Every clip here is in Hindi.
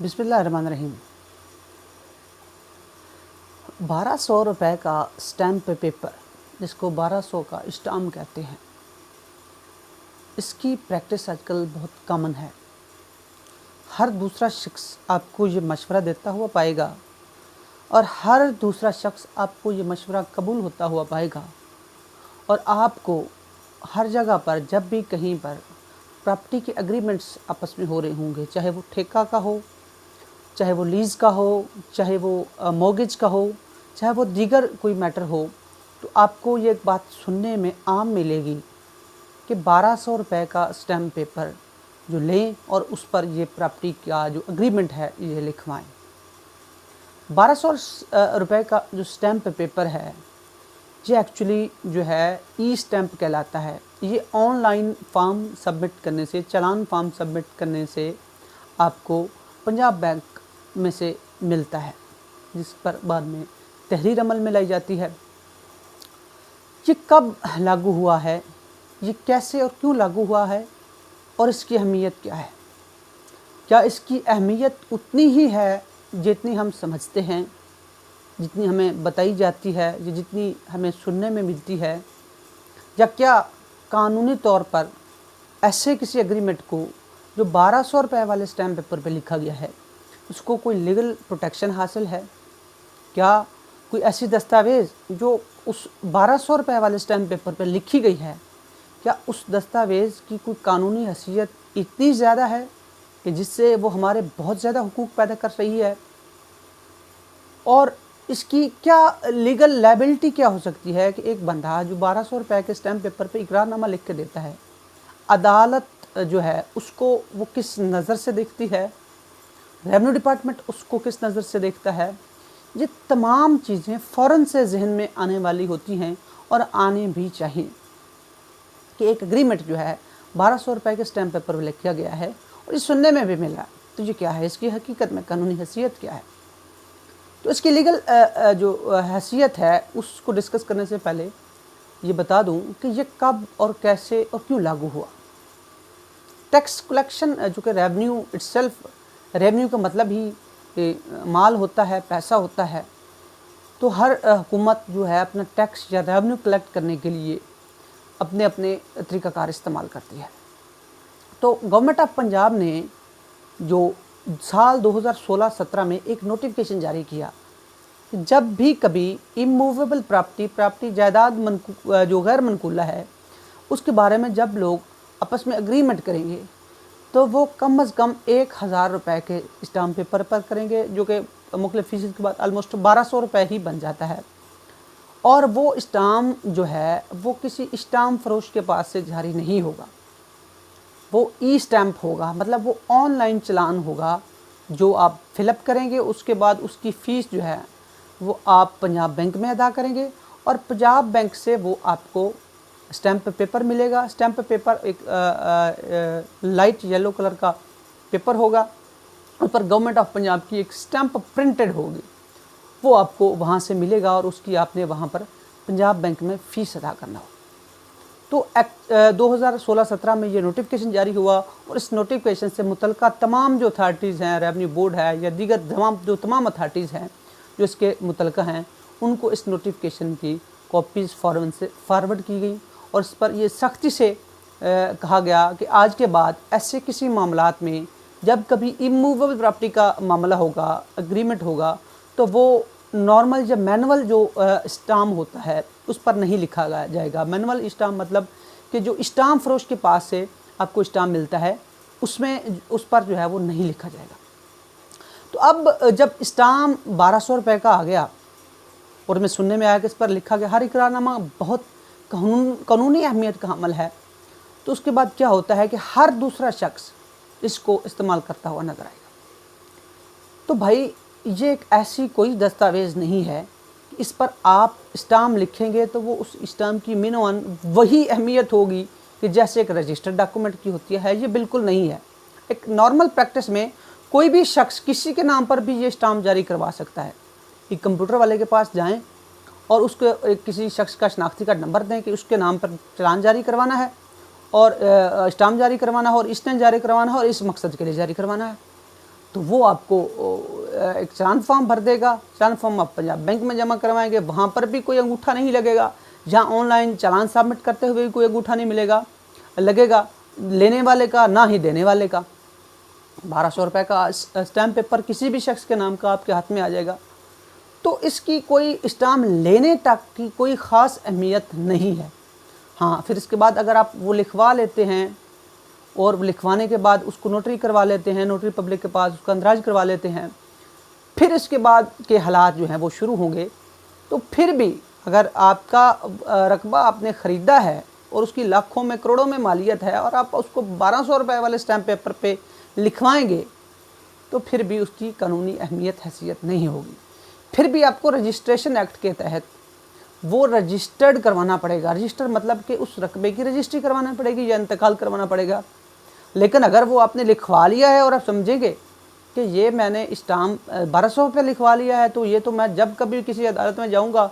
बिस्मिल्लाहिर्रहमानिर्रहीम। 1200 रुपये का स्टैम्प पेपर, जिसको 1200 का स्टाम्प कहते हैं, इसकी प्रैक्टिस आजकल बहुत कॉमन है। हर दूसरा शख्स आपको ये मशवरा देता हुआ पाएगा और हर दूसरा शख्स आपको ये मशवरा कबूल होता हुआ पाएगा। और आपको हर जगह पर जब भी कहीं पर प्रॉपर्टी के एग्रीमेंट्स आपस में हो रहे होंगे, चाहे वो ठेका का हो, चाहे वो लीज़ का हो, चाहे वो मॉर्गेज का हो, चाहे वो दीगर कोई मैटर हो, तो आपको ये एक बात सुनने में आम मिलेगी कि 1200 रुपये का स्टैम्प पेपर जो लें और उस पर ये प्रॉपर्टी का जो एग्रीमेंट है ये लिखवाएं। 1200 रुपये का जो स्टैम्प पेपर है ये एक्चुअली जो है ई स्टैम्प कहलाता है। ये ऑनलाइन फॉर्म सबमिट करने से, चालान फॉर्म सबमिट करने से आपको पंजाब बैंक में से मिलता है, जिस पर बाद में तहरीर अमल में लाई जाती है। ये कब लागू हुआ है, ये कैसे और क्यों लागू हुआ है और इसकी अहमियत क्या है? क्या इसकी अहमियत उतनी ही है जितनी हम समझते हैं, जितनी हमें बताई जाती है, या जितनी हमें सुनने में मिलती है? या क्या कानूनी तौर पर ऐसे किसी एग्रीमेंट को जो 1200 रुपये वाले स्टैम्प पेपर पे लिखा गया है उसको कोई लीगल प्रोटेक्शन हासिल है? क्या कोई ऐसी दस्तावेज़ जो उस 1200 रुपये वाले स्टैम्प पेपर पर लिखी गई है, क्या उस दस्तावेज़ की कोई कानूनी हैसियत इतनी ज़्यादा है कि जिससे वो हमारे बहुत ज़्यादा हुकूक पैदा कर रही है? और इसकी क्या लीगल लायबिलिटी क्या हो सकती है कि एक बंदा जो 1200 रुपये के स्टैम्प पेपर पे इकरारनामा लिख के देता है, अदालत जो है उसको वो किस नज़र से देखती है, रेवेन्यू डिपार्टमेंट उसको किस नज़र से देखता है? ये तमाम चीज़ें फ़ौरन से जहन में आने वाली होती हैं और आने भी चाहिए कि एक एग्रीमेंट जो है 1200 रुपये के स्टैम्प पेपर पर लिखा गया है और ये सुनने में भी मिला, तो ये क्या है, इसकी हकीकत में कानूनी हैसियत क्या है? तो इसकी लीगल जो हैसियत है उसको डिस्कस करने से पहले ये बता दूं कि ये कब और कैसे और क्यों लागू हुआ। टैक्स कलेक्शन जो कि रेवेन्यू इटसेल्फ, रेवेन्यू का मतलब ही माल होता है, पैसा होता है। तो हर हुकूमत जो है अपना टैक्स या रेवेन्यू कलेक्ट करने के लिए अपने अपने तरीक़ाकार इस्तेमाल करती है। तो गवर्नमेंट ऑफ पंजाब ने जो साल 2016-17 में एक नोटिफिकेशन जारी किया कि जब भी कभी इमूवेबल प्रॉपर्टी जायदाद जो गैर मनकूला है उसके बारे में जब लोग आपस में एग्रीमेंट करेंगे तो वो कम अज़ कम 1000 रुपये के स्टाम्प पेपर पर करेंगे, जो कि मुख्तलिफ फीसद के बाद ऑलमोस्ट 1200 रुपये ही बन जाता है। और वो स्टाम्प जो है वो किसी स्टाम्प फरोश के पास से जारी नहीं होगा, वो ई स्टैम्प होगा, मतलब वो ऑनलाइन चालान होगा जो आप फिलअप करेंगे। उसके बाद उसकी फ़ीस जो है वो आप पंजाब बैंक में अदा करेंगे और पंजाब बैंक से वो आपको स्टैम्प पेपर मिलेगा। स्टैम्प पेपर एक लाइट येलो कलर का पेपर होगा, उस पर गवर्नमेंट ऑफ पंजाब की एक स्टैम्प प्रिंटेड होगी, वो आपको वहाँ से मिलेगा और उसकी आपने वहाँ पर पंजाब बैंक में फ़ीस अदा करना हो। तो 2016-17 में ये नोटिफिकेशन जारी हुआ और इस नोटिफिकेशन से मुतल्लिका तमाम जो अथॉरिटीज़ हैं, रेवेन्यू बोर्ड है या दीगर तमाम अथॉरिटीज़ हैं जो इसके मुतल्लिका हैं, उनको इस नोटिफिकेशन की कॉपीज़ फ़ौरन से फॉरवर्ड की गई और इस पर यह सख्ती से कहा गया कि आज के बाद ऐसे किसी मामलात में जब कभी इमूवेबल प्रॉपर्टी का मामला होगा, एग्रीमेंट होगा, तो वो नॉर्मल जब मैनुअल जो स्टाम्प होता है उस पर नहीं लिखा जाएगा। मैनुअल स्टाम्प मतलब कि जो स्टाम्प फरोश के पास से आपको स्टाम्प मिलता है उसमें उस पर जो है वो नहीं लिखा जाएगा। तो अब जब स्टाम्प 1200 रुपये का आ गया और मैं सुनने में आया कि इस पर लिखा गया हर इकरारनामा बहुत कानूनी अहमियत का अमल है, तो उसके बाद क्या होता है कि हर दूसरा शख्स इसको इस्तेमाल करता हुआ नज़र आएगा। तो भाई ये एक ऐसी कोई दस्तावेज़ नहीं है कि इस पर आप स्टाम्प लिखेंगे तो वो उस स्टाम्प की मिनिमम वही अहमियत होगी कि जैसे एक रजिस्टर्ड डॉक्यूमेंट की होती है। ये बिल्कुल नहीं है। एक नॉर्मल प्रैक्टिस में कोई भी शख्स किसी के नाम पर भी ये स्टाम्प जारी करवा सकता है। एक कंप्यूटर वाले के पास जाएं और उसको किसी शख्स का शनाख्ती कार्ड नंबर दें कि उसके नाम पर चालान जारी करवाना है और स्टाम्प जारी करवाना है और इसने जारी करवाना है और इस मकसद के लिए जारी करवाना है। तो वो आपको एक चालान फॉर्म भर देगा। चालान फॉर्म आप पंजाब बैंक में जमा करवाएंगे, वहाँ पर भी कोई अंगूठा नहीं लगेगा। जहाँ ऑनलाइन चालान सबमिट करते हुए भी कोई अंगूठा नहीं लगेगा लेने वाले का, ना ही देने वाले का। 1200 रुपये का स्टैम्प पेपर किसी भी शख्स के नाम का आपके हाथ में आ जाएगा। तो इसकी कोई स्टाम्प लेने तक की कोई ख़ास अहमियत नहीं है। हाँ, फिर इसके बाद अगर आप वो लिखवा लेते हैं और लिखवाने के बाद उसको नोटरी करवा लेते हैं, नोटरी पब्लिक के पास उसका अंदराज करवा लेते हैं, फिर इसके बाद के हालात जो हैं वो शुरू होंगे। तो फिर भी अगर आपका रकबा आपने ख़रीदा है और उसकी लाखों में करोड़ों में मालियत है और आप उसको 1200 रुपये वाले स्टैम्प पेपर पे लिखवाएंगे, तो फिर भी उसकी कानूनी अहमियत हैसियत नहीं होगी। फिर भी आपको रजिस्ट्रेशन एक्ट के तहत वो रजिस्टर्ड करवाना पड़ेगा। रजिस्टर मतलब कि उस रकबे की रजिस्ट्री करवाना पड़ेगी या इंतकाल करवाना पड़ेगा। लेकिन अगर वो आपने लिखवा लिया है और आप समझेंगे कि ये मैंने स्टाम्प 1200 रुपये लिखवा लिया है, तो ये तो मैं जब कभी किसी अदालत में जाऊँगा,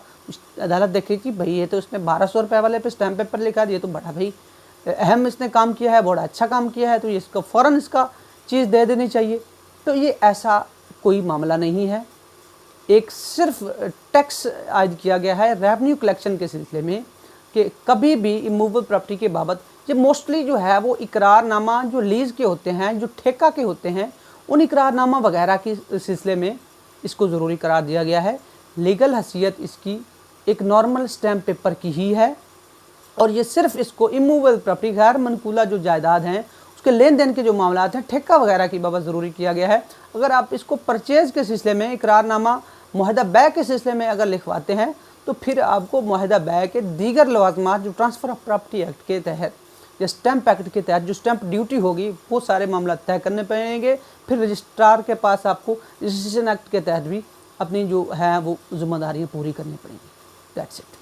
अदालत देखेगी भाई ये तो इसने 1200 रुपये वाले पे स्टैम्प पेपर लिखा दिया, तो बड़ा भाई अहम इसने काम किया है, बड़ा अच्छा काम किया है, तो इसको फ़ौरन इसका चीज़ दे देनी चाहिए। तो ये ऐसा कोई मामला नहीं है। एक सिर्फ टैक्स आज किया गया है रेवेन्यू कलेक्शन के सिलसिले में कि कभी भी इमूवेबल प्रॉपर्टी के बाबत ये मोस्टली जो है वो इकरारनामा जो लीज़ के होते हैं, जो ठेका के होते हैं, उन इकरारनामा वगैरह के सिलसिले में इसको ज़रूरी करार दिया गया है। लीगल हैसियत इसकी एक नॉर्मल स्टैम्प पेपर की ही है और ये सिर्फ इसको इमूवेबल प्रॉपर्टी गैर मनकूला जो जायदाद हैं उसके लेन देन के जो मामला हैं, ठेका वगैरह की बाबत ज़रूरी किया गया है। अगर आप इसको परचेज़ के सिलसिले में इकरारनामा मुआहदा बै के सिलसिले में अगर लिखवाते हैं, तो फिर आपको मुआहदा बै के दीगर लवाज़मात जो ट्रांसफ़र ऑफ प्रॉपर्टी एक्ट के तहत या स्टैम्प एक्ट के तहत जो स्टैम्प ड्यूटी होगी, वो सारे मामला तय करने पड़ेंगे। फिर रजिस्ट्रार के पास आपको रजिस्ट्रेशन एक्ट के तहत भी अपनी जो है वो जिम्मेदारियाँ पूरी करनी पड़ेंगी। That's it.